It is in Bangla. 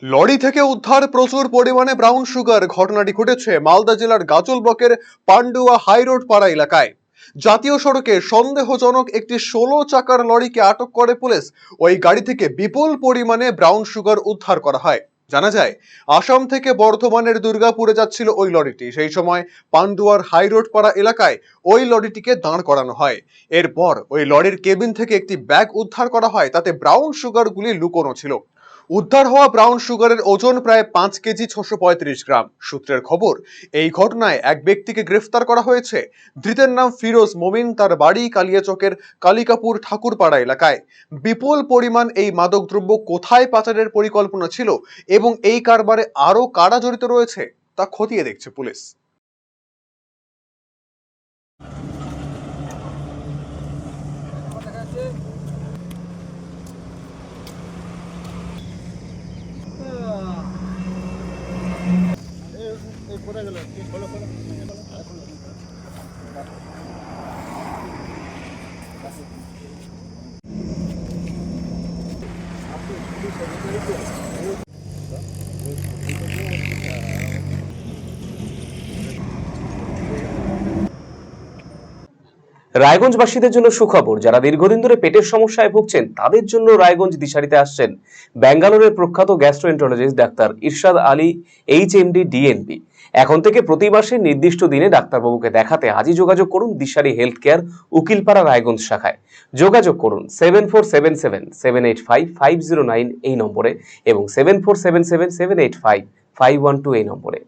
লরি থেকে উদ্ধার প্রচুর পরিমাণে ব্রাউন সুগার। ঘটনাটি ঘটেছে মালদা জেলার গাজল ব্লকের পান্ডুয়া হাইরোড পাড়া এলাকায়। জাতীয় সড়কে সন্দেহজনক একটি 16 চাকার লরিকে আটক করে পুলিশ। ওই গাড়ি থেকে বিপুল পরিমাণে ব্রাউন সুগার উদ্ধার করা হয়। জানা যায়, আসাম থেকে বর্ধমানের দুর্গাপুরে যাচ্ছিল ওই লরিটি। সেই সময় পান্ডুয়ার হাইরোড পাড়া এলাকায় ওই লরিটিকে দাঁড় করানো হয়। এরপর ওই লরির কেবিন থেকে একটি ব্যাগ উদ্ধার করা হয়, তাতে ব্রাউন সুগারগুলি লুকোনো ছিল। উদ্ধার হওয়া ব্রাউন সুগারের ওজন প্রায় 5 কেজি 635 গ্রাম। সূত্রের খবর, এই ঘটনায় এক ব্যক্তিকে গ্রেফতার করা হয়েছে। ধৃতের নাম ফিরোজ মমিন, তার বাড়ি কালিয়াচকের কালিকাপুর ঠাকুরপাড়া এলাকায়। বিপুল পরিমাণ এই মাদকদ্রব্য কোথায় পাচারের পরিকল্পনা ছিল এবং এই কারবারে আরো কারা জড়িত রয়েছে তা খতিয়ে দেখছে পুলিশ। রায়গঞ্জবাসীদের জন্য সুখবর। যারা দীর্ঘদিন ধরে পেটের সমস্যায় ভুগছেন তাদের জন্য রায়গঞ্জ দিশারিতে আসছেন ব্যাঙ্গালোরের প্রখ্যাত গ্যাস্ট্রোএন্টারোলজিস্ট ডাক্তার ইরশাদ আলী, এইচএমডি, ডিএনবি। এখন থেকে প্রতি মাসে নির্দিষ্ট দিনে ডাক্তারবাবুকে দেখাতে আজই যোগাযোগ করুন দিশারি হেলথ কেয়ার, উকিলপাড়া, রায়গঞ্জ শাখায়। যোগাযোগ করুন 7477785509 এই নম্বরে এবং 7477785512 এই নম্বরে।